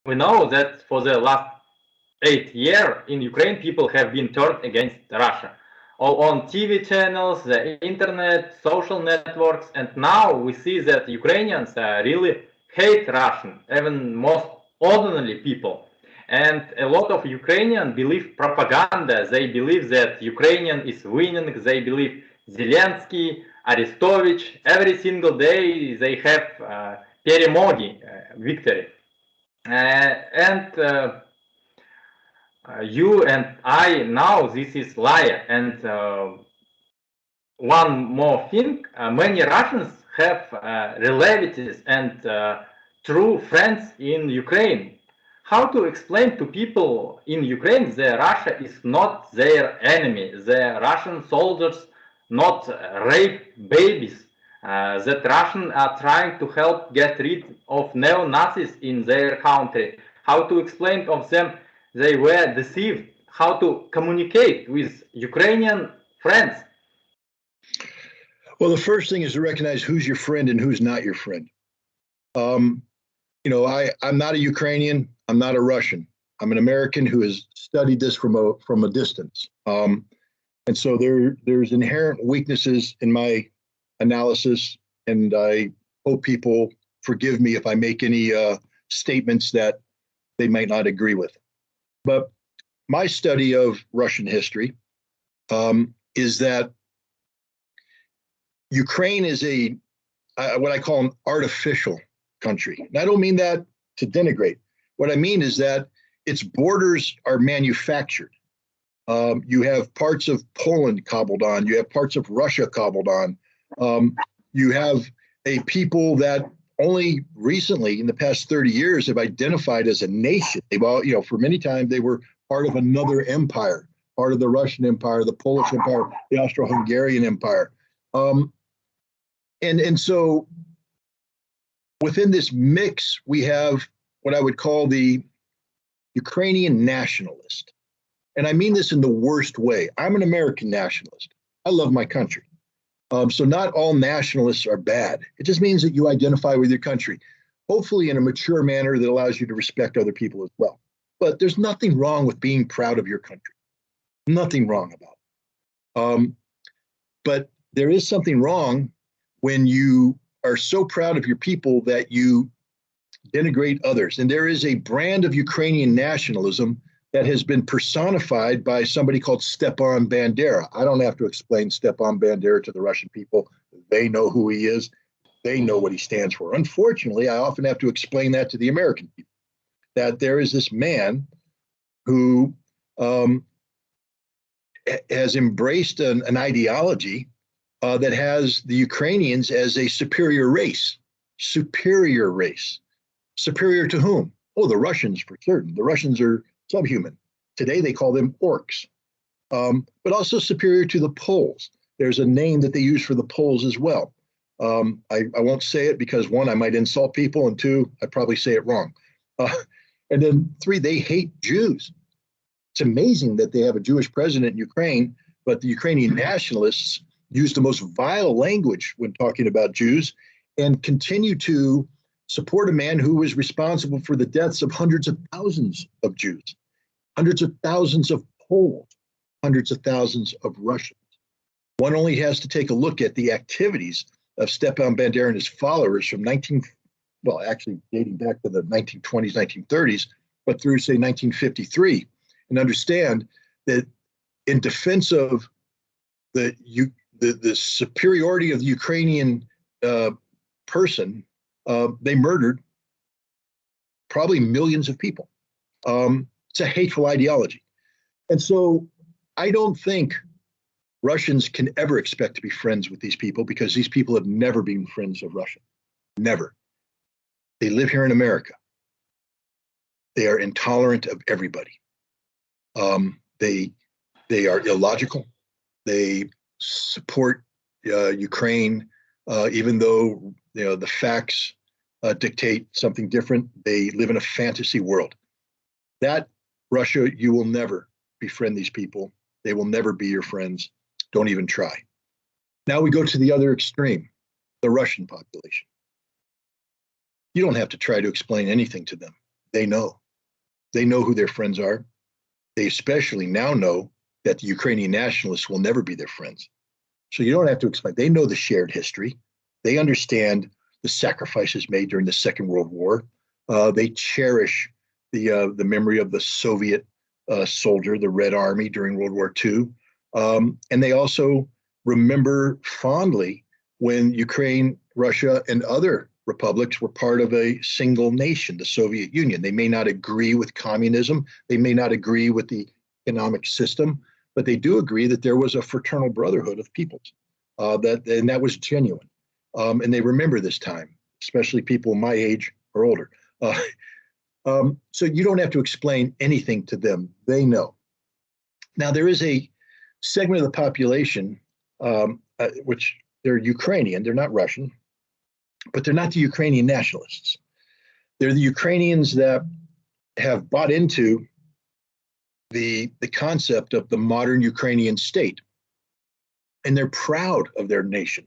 We know that for the last 8 years in Ukraine, people have been turned against Russia. All on TV channels, the internet, social networks, and now we see that Ukrainians really hate Russian, even most ordinary people. And a lot of Ukrainians believe propaganda. They believe that Ukrainian is winning. They believe Zelensky, Arestovich. Every single day they have Перемоги, victory. And you and I know this is lie. And one more thing, many Russians have relatives and true friends in Ukraine. How to explain to people in Ukraine that Russia is not their enemy, the Russian soldiers not rape babies, that Russians are trying to help get rid of neo-Nazis in their country? How to explain of them they were deceived? How to communicate with Ukrainian friends? Well, the first thing is to recognize who's your friend and who's not your friend. I'm not a Ukrainian. I'm not a Russian. I'm an American who has studied this from a distance. And so there's inherent weaknesses in my analysis, and I hope people forgive me if I make any statements that they might not agree with. But my study of Russian history is that Ukraine is what I call an artificial country. And I don't mean that to denigrate. What I mean is that its borders are manufactured. You have parts of Poland cobbled on. You have parts of Russia cobbled on. You have a people that only recently, in the past 30 years, have identified as a nation. They've all, for many times they were part of another empire, part of the Russian Empire, the Polish Empire, the Austro-Hungarian Empire. And so within this mix, we have what I would call the Ukrainian nationalist. And I mean this in the worst way. I'm an American nationalist. I love my country. So not all nationalists are bad. It just means that you identify with your country, hopefully in a mature manner that allows you to respect other people as well. But there's nothing wrong with being proud of your country. Nothing wrong about it. But there is something wrong when you are so proud of your people that you denigrate others. And there is a brand of Ukrainian nationalism that has been personified by somebody called Stepan Bandera. I don't have to explain Stepan Bandera to the Russian people. They know who he is. They know what he stands for. Unfortunately, I often have to explain that to the American people, that there is this man who has embraced an ideology that has the Ukrainians as a superior race. Superior race. Superior to whom? Oh, the Russians for certain. The Russians are subhuman. Today they call them orcs. But also superior to the Poles. There's a name that they use for the Poles as well. I won't say it because one, I might insult people, and two, I'd probably say it wrong. And then three, they hate Jews. It's amazing that they have a Jewish president in Ukraine, but the Ukrainian nationalists use the most vile language when talking about Jews and continue to support a man who was responsible for the deaths of hundreds of thousands of Jews, hundreds of thousands of Poles, hundreds of thousands of Russians. One only has to take a look at the activities of Stepan Bandera and his followers from actually dating back to the 1920s, 1930s, but through, say, 1953, and understand that in defense of the superiority of the Ukrainian person, they murdered probably millions of people. It's a hateful ideology. And so I don't think Russians can ever expect to be friends with these people because these people have never been friends of Russia. Never. They live here in America. They are intolerant of everybody. They are illogical. They support Ukraine, even though the facts dictate something different. They live in a fantasy world. That Russia, you will never befriend these people. They will never be your friends. Don't even try. Now we go to the other extreme, the Russian population. You don't have to try to explain anything to them. they know. They know who their friends are. They especially now know that the Ukrainian nationalists will never be their friends. So you don't have to explain. They know the shared history. They understand the sacrifices made during the Second World War. They cherish the memory of the Soviet soldier, the Red Army during World War II. And they also remember fondly when Ukraine, Russia, and other republics were part of a single nation, the Soviet Union. They may not agree with communism. They may not agree with the economic system, but they do agree that there was a fraternal brotherhood of peoples, and that was genuine. And they remember this time, especially people my age or older. So you don't have to explain anything to them. They know. Now, there is a segment of the population, which they're Ukrainian, they're not Russian, but they're not the Ukrainian nationalists. They're the Ukrainians that have bought into the concept of the modern Ukrainian state. And they're proud of their nation.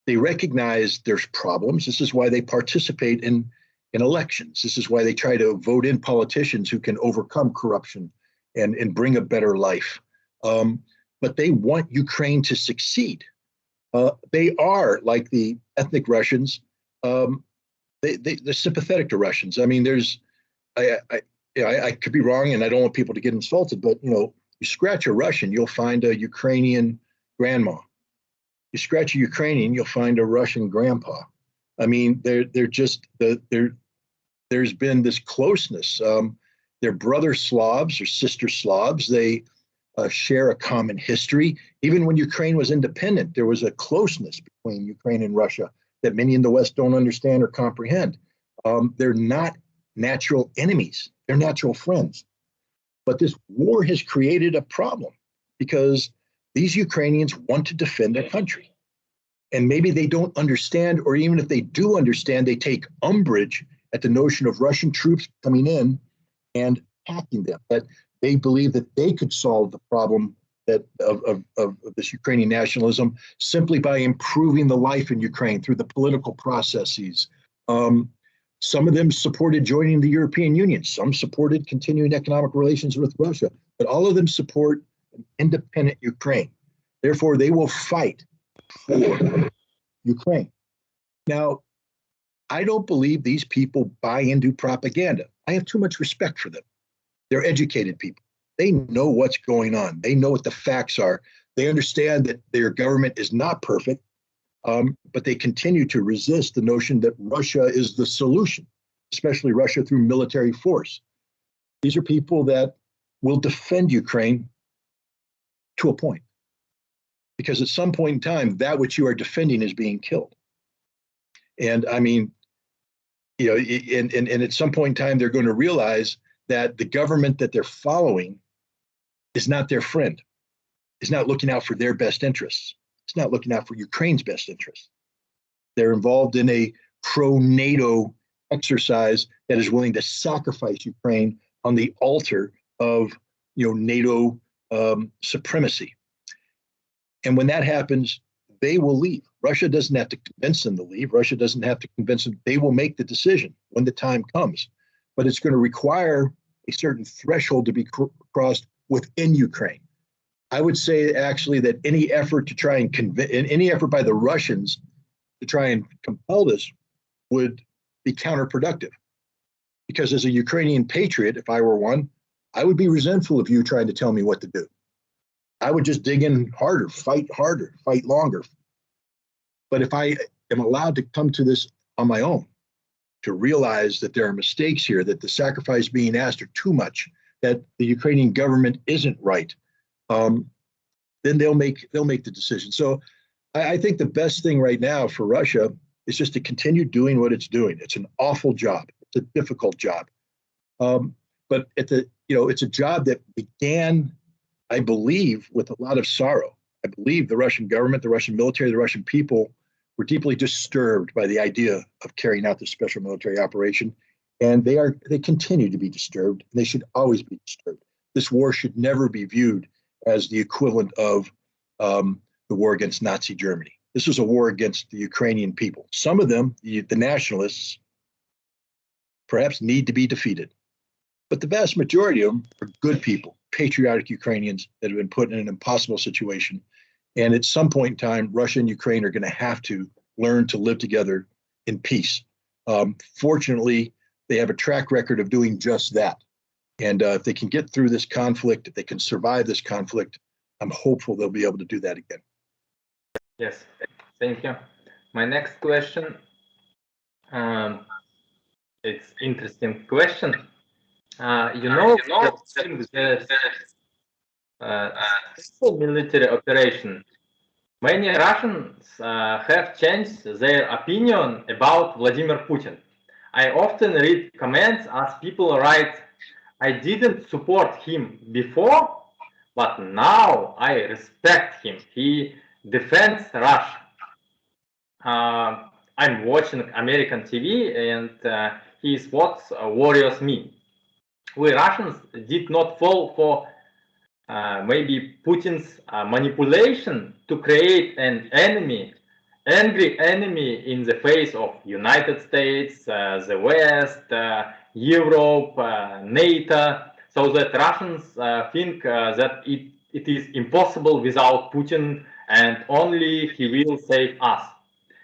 They recognize there's problems. This is why they participate in elections. This is why they try to vote in politicians who can overcome corruption and bring a better life. But they want Ukraine to succeed. They are, like the ethnic Russians, they're sympathetic to Russians. I mean, I could be wrong, and I don't want people to get insulted, but you scratch a Russian, you'll find a Ukrainian grandma. You scratch a Ukrainian, you'll find a Russian grandpa. I mean, they're just there's been this closeness. They're brother Slavs or sister Slavs. They share a common history. Even when Ukraine was independent, there was a closeness between Ukraine and Russia that many in the West don't understand or comprehend. They're not natural enemies. They're natural friends. But this war has created a problem because these Ukrainians want to defend their country. And maybe they don't understand, or even if they do understand, they take umbrage at the notion of Russian troops coming in and attacking them. That they believe that they could solve the problem of this Ukrainian nationalism simply by improving the life in Ukraine through the political processes. Some of them supported joining the European Union. Some supported continuing economic relations with Russia, but all of them support an independent Ukraine. Therefore, they will fight for Ukraine. Now, I don't believe these people buy into propaganda. I have too much respect for them. They're educated people. They know what's going on. They know what the facts are. They understand that their government is not perfect, but they continue to resist the notion that Russia is the solution, especially Russia through military force. These are people that will defend Ukraine to a point, because at some point in time, that which you are defending is being killed. And I mean, and at some point in time, they're going to realize that the government that they're following is not their friend, is not looking out for their best interests. It's not looking out for Ukraine's best interests. They're involved in a pro-NATO exercise that is willing to sacrifice Ukraine on the altar of NATO supremacy. And when that happens, they will leave. Russia doesn't have to convince them to leave. Russia doesn't have to convince them. They will make the decision when the time comes. But it's going to require a certain threshold to be crossed within Ukraine. I would say actually that any effort to try and any effort by the Russians to try and compel this would be counterproductive. Because as a Ukrainian patriot, if I were one, I would be resentful of you trying to tell me what to do. I would just dig in harder, fight longer. But if I am allowed to come to this on my own, to realize that there are mistakes here, that the sacrifice being asked are too much, that the Ukrainian government isn't right, then they'll make the decision. So I think the best thing right now for Russia is just to continue doing what it's doing. It's an awful job. It's a difficult job. But it's a job that began, I believe, with a lot of sorrow. I believe the Russian government, the Russian military, the Russian people were deeply disturbed by the idea of carrying out this special military operation. And they continue to be disturbed. And they should always be disturbed. This war should never be viewed as the equivalent of the war against Nazi Germany. This was a war against the Ukrainian people. Some of them, the nationalists, perhaps need to be defeated. But the vast majority of them are good people, patriotic Ukrainians that have been put in an impossible situation. And at some point in time, Russia and Ukraine are going to have to learn to live together in peace. Fortunately, they have a track record of doing just that. And if they can get through this conflict, if they can survive this conflict, I'm hopeful they'll be able to do that again. Yes, thank you. My next question, it's interesting question. Military operation, many Russians have changed their opinion about Vladimir Putin. I often read comments as people write, I didn't support him before, but now I respect him. He defends Russia. I'm watching American TV, and he is what worries me. We Russians did not fall for maybe Putin's manipulation to create an enemy, angry enemy in the face of United States, the West, Europe, NATO, so that Russians think that it is impossible without Putin and only he will save us.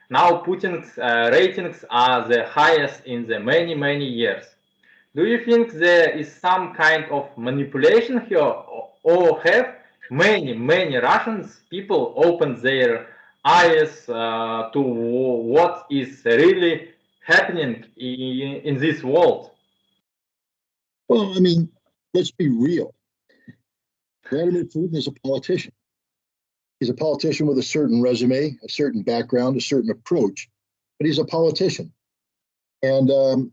Now Putin's ratings are the highest in the many years. Do you think there is some kind of manipulation here, or have many Russians people opened their eyes to what is really happening in this world? Well, I mean, let's be real. Vladimir Putin is a politician. He's a politician with a certain resume, a certain background, a certain approach, but he's a politician. And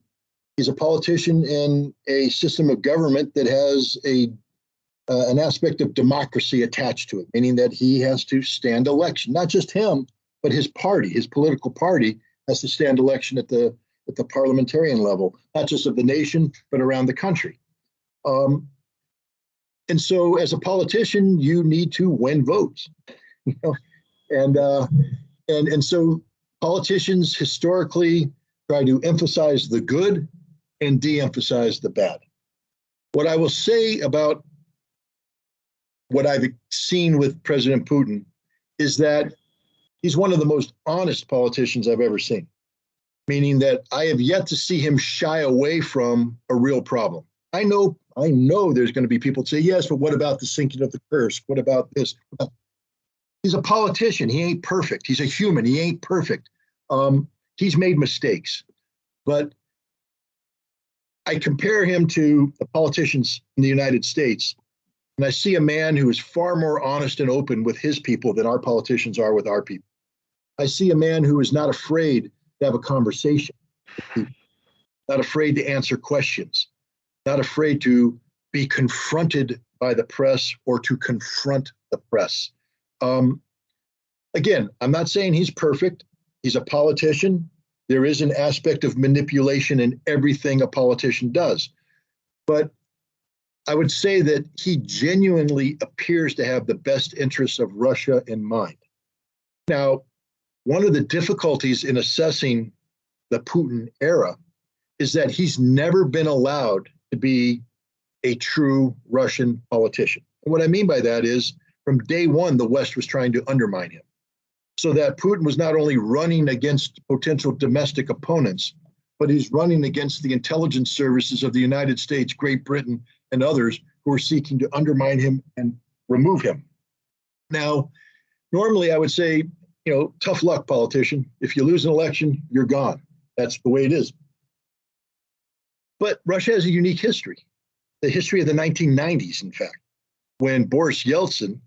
he's a politician in a system of government that has an aspect of democracy attached to it, meaning that he has to stand election. Not just him, but his party, his political party has to stand election at the parliamentarian level, not just of the nation, but around the country. And so as a politician, you need to win votes. You know? And so politicians historically try to emphasize the good and de-emphasize the bad. What I will say about what I've seen with President Putin is that he's one of the most honest politicians I've ever seen, meaning that I have yet to see him shy away from a real problem. I know there's going to be people that say, yes, but what about the sinking of the Kursk? What about this? He's a politician. He ain't perfect. He's a human. He ain't perfect. He's made mistakes. But I compare him to the politicians in the United States, and I see a man who is far more honest and open with his people than our politicians are with our people. I see a man who is not afraid to have a conversation with people, not afraid to answer questions, not afraid to be confronted by the press or to confront the press. Again, I'm not saying he's perfect. He's a politician. There is an aspect of manipulation in everything a politician does. But I would say that he genuinely appears to have the best interests of Russia in mind. Now, one of the difficulties in assessing the Putin era is that he's never been allowed to be a true Russian politician. And what I mean by that is, from day one, the West was trying to undermine him, so that Putin was not only running against potential domestic opponents, but he's running against the intelligence services of the United States, Great Britain, and others who are seeking to undermine him and remove him. Now, normally I would say, you know, tough luck, politician. If you lose an election, you're gone. That's the way it is. But Russia has a unique history, the history of the 1990s, in fact, when Boris Yeltsin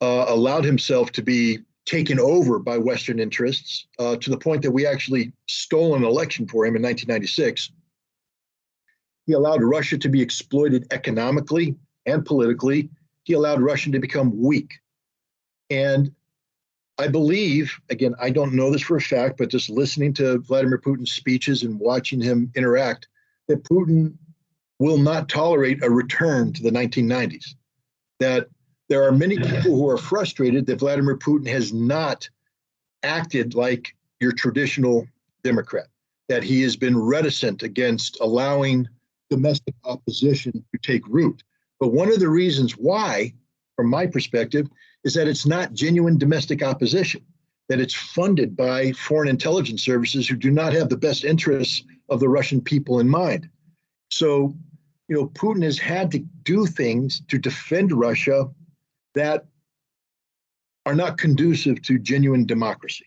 allowed himself to be taken over by Western interests to the point that we actually stole an election for him in 1996. He allowed Russia to be exploited economically and politically. He allowed Russia to become weak. And I believe, again, I don't know this for a fact, but just listening to Vladimir Putin's speeches and watching him interact, that Putin will not tolerate a return to the 1990s. That there are many people who are frustrated that Vladimir Putin has not acted like your traditional Democrat, that he has been reticent against allowing domestic opposition to take root. But one of the reasons why, from my perspective, is that it's not genuine domestic opposition, that it's funded by foreign intelligence services who do not have the best interests of the Russian people in mind. So, Putin has had to do things to defend Russia that are not conducive to genuine democracy.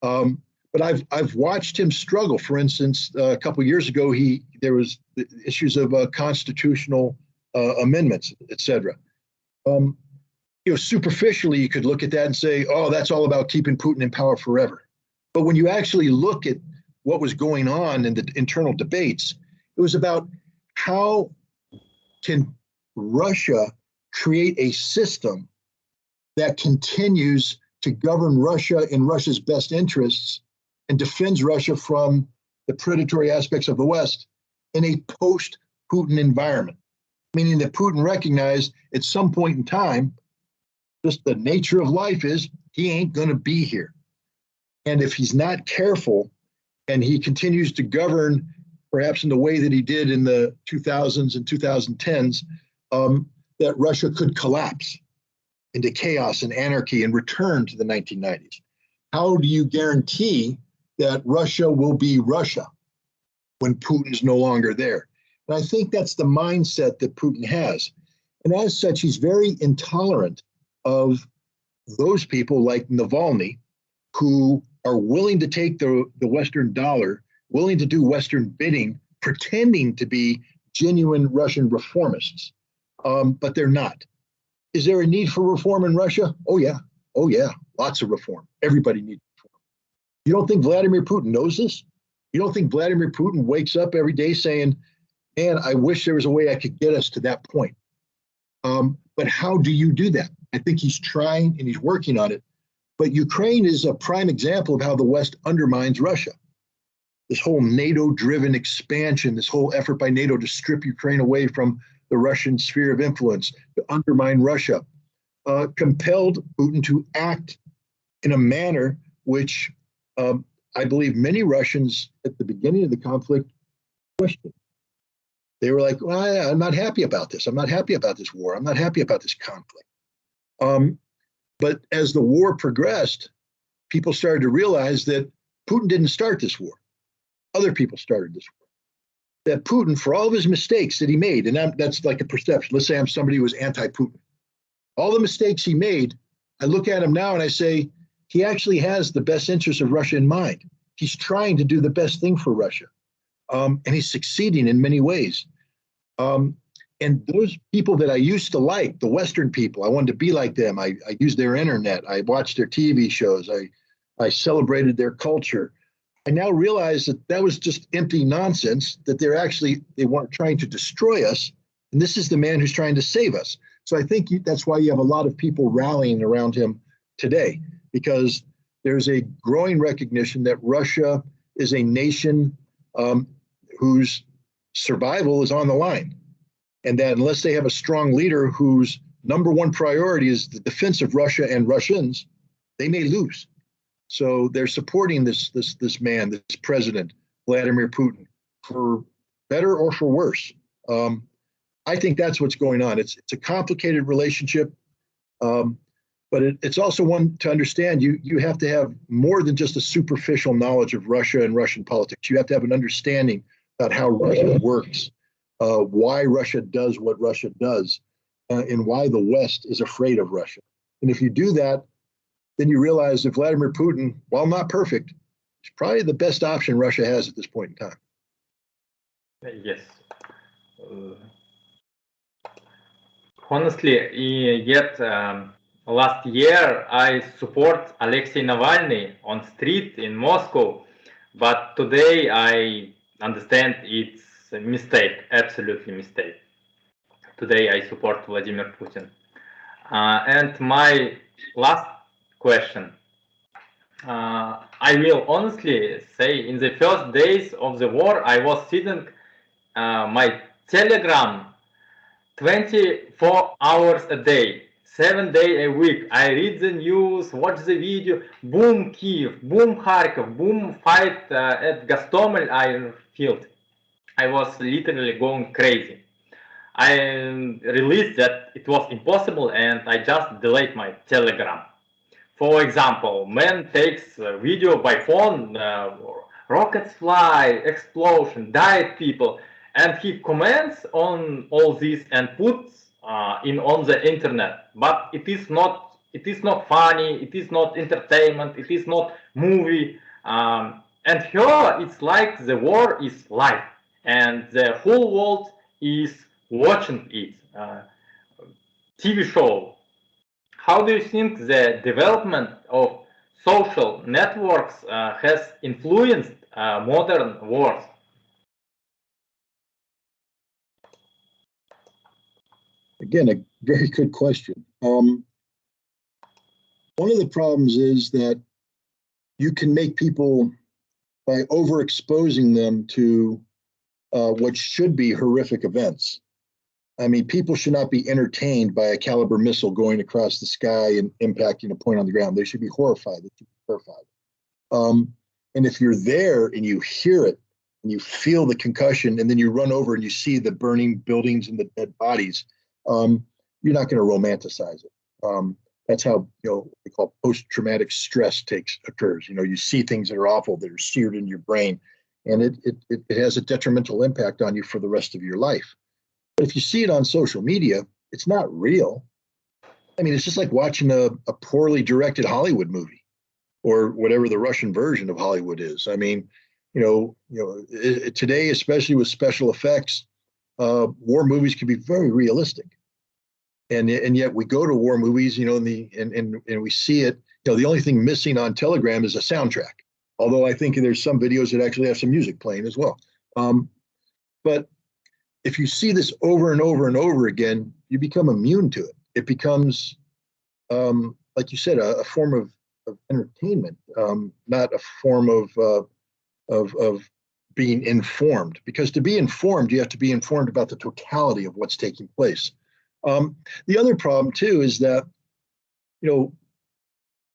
But I've watched him struggle. For instance, a couple of years ago, there was the issues of constitutional amendments, et cetera. Superficially, you could look at that and say, "Oh, that's all about keeping Putin in power forever." But when you actually look at what was going on in the internal debates, it was about how can Russia create a system that continues to govern Russia in Russia's best interests and defends Russia from the predatory aspects of the West in a post-Putin environment, meaning that Putin recognized at some point in time, just the nature of life is he ain't going to be here. And if he's not careful and he continues to govern perhaps in the way that he did in the 2000s and 2010s, that Russia could collapse into chaos and anarchy and return to the 1990s. How do you guarantee that Russia will be Russia when Putin's no longer there? And I think that's the mindset that Putin has. And as such, he's very intolerant of those people like Navalny, who are willing to take the Western dollar, willing to do Western bidding, pretending to be genuine Russian reformists, but they're not. Is there a need for reform in Russia? Oh, yeah. Oh, yeah. Lots of reform. Everybody needs reform. You don't think Vladimir Putin knows this? You don't think Vladimir Putin wakes up every day saying, man, I wish there was a way I could get us to that point. But how do you do that? I think he's trying and he's working on it. But Ukraine is a prime example of how the West undermines Russia. This whole NATO-driven expansion, this whole effort by NATO to strip Ukraine away from the Russian sphere of influence, to undermine Russia, compelled Putin to act in a manner which I believe many Russians at the beginning of the conflict questioned. They were like, well, I'm not happy about this. I'm not happy about this war. I'm not happy about this conflict. But as the war progressed, people started to realize that Putin didn't start this war. Other people started this war. That Putin, for all of his mistakes that he made, and that's like a perception. Let's say I'm somebody who was anti-Putin. All the mistakes he made, I look at him now and I say, he actually has the best interests of Russia in mind. He's trying to do the best thing for Russia. And he's succeeding in many ways. And those people that I used to like, the Western people, I wanted to be like them. I used their internet. I watched their TV shows. I celebrated their culture. I now realize that that was just empty nonsense, that they weren't trying to destroy us. And this is the man who's trying to save us. So I think that's why you have a lot of people rallying around him today, because there's a growing recognition that Russia is a nation whose survival is on the line. And that unless they have a strong leader whose number one priority is the defense of Russia and Russians, they may lose. So they're supporting this man, this president, Vladimir Putin, for better or for worse. I think that's what's going on. It's a complicated relationship, but it's also one to understand. You have to have more than just a superficial knowledge of Russia and Russian politics. You have to have an understanding about how Russia works, why Russia does what Russia does, and why the West is afraid of Russia. And if you do that, then you realize that Vladimir Putin, while not perfect, is probably the best option Russia has at this point in time. Yes. Honestly, yet last year I support Alexei Navalny on street in Moscow, but today I understand it's a mistake, absolutely mistake. Today I support Vladimir Putin. And my last question. I will honestly say, in the first days of the war, I was sitting my Telegram 24 hours a day, 7 days a week. I read the news, watch the video. Boom, Kiev. Boom, Kharkov. Boom, fight at Gostomel iron field. I was literally going crazy. I realized that it was impossible, and I just deleted my Telegram. For example, man takes a video by phone, rockets fly, explosion, died people, and he comments on all this and puts in on the internet. But it is not funny, it is not entertainment, it is not movie. And here it's like the war is live, and the whole world is watching it. TV show. How do you think the development of social networks has influenced modern wars? Again, a very good question. One of the problems is that you can make people, by overexposing them to what should be horrific events. I mean, people should not be entertained by a caliber missile going across the sky and impacting a point on the ground. They should be horrified. They should be terrified. And if you're there and you hear it and you feel the concussion, and then you run over and you see the burning buildings and the dead bodies, you're not going to romanticize it. That's how, they call post-traumatic stress occurs. You see things that are awful, that are seared into your brain, and it has a detrimental impact on you for the rest of your life. But if you see it on social media, it's not real. I mean, it's just like watching a poorly directed Hollywood movie, or whatever the Russian version of Hollywood is. I mean, today, especially with special effects, war movies can be very realistic. And yet we go to war movies, and we see it. The only thing missing on Telegram is a soundtrack. Although I think there's some videos that actually have some music playing as well. But if you see this over and over and over again, you become immune to it. It becomes, like you said, a form of entertainment, not a form of being informed. Because to be informed, you have to be informed about the totality of what's taking place. The other problem too is that,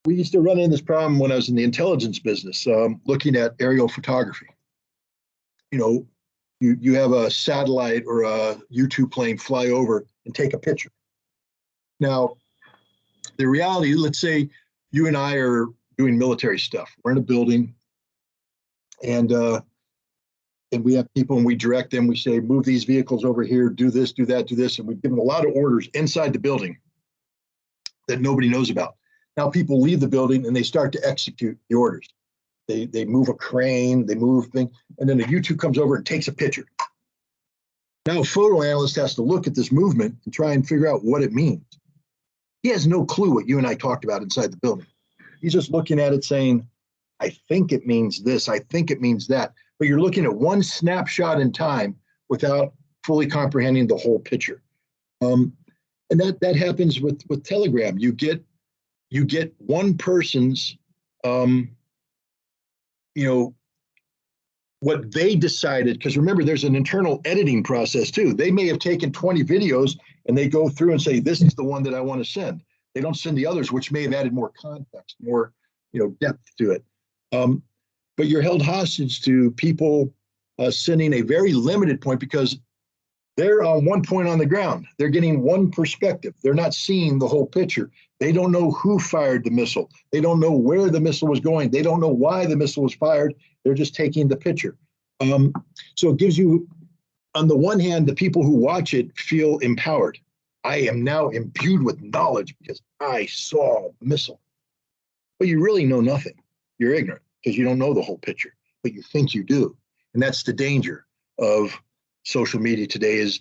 we used to run into this problem when I was in the intelligence business, looking at aerial photography. You have a satellite or a U-2 plane fly over and take a picture. Now, the reality, let's say you and I are doing military stuff. We're in a building, and we have people, and we direct them. We say, move these vehicles over here, do this, do that, do this. And we've given a lot of orders inside the building that nobody knows about. Now people leave the building and they start to execute the orders. They move a crane, they move things, and then the U-2 comes over and takes a picture. Now a photo analyst has to look at this movement and try and figure out what it means. He has no clue what you and I talked about inside the building. He's just looking at it saying, I think it means this, I think it means that. But you're looking at one snapshot in time without fully comprehending the whole picture. And that happens with Telegram. You get one person's what they decided, because remember, there's an internal editing process too. They may have taken 20 videos and they go through and say, this is the one that I want to send. They don't send the others, which may have added more context, more depth to it. But you're held hostage to people sending a very limited point, because they're on one point on the ground. They're getting one perspective. They're not seeing the whole picture. They don't know who fired the missile. They don't know where the missile was going. They don't know why the missile was fired. They're just taking the picture. So it gives you, on the one hand, the people who watch it feel empowered. I am now imbued with knowledge because I saw the missile. But you really know nothing. You're ignorant because you don't know the whole picture, but you think you do. And that's the danger of social media today, is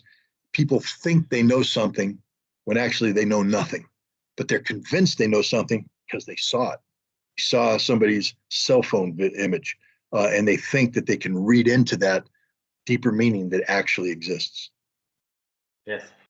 people think they know something when actually they know nothing, but they're convinced they know something because they saw it. They saw somebody's cell phone image, and they think that they can read into that deeper meaning that actually exists. Yes,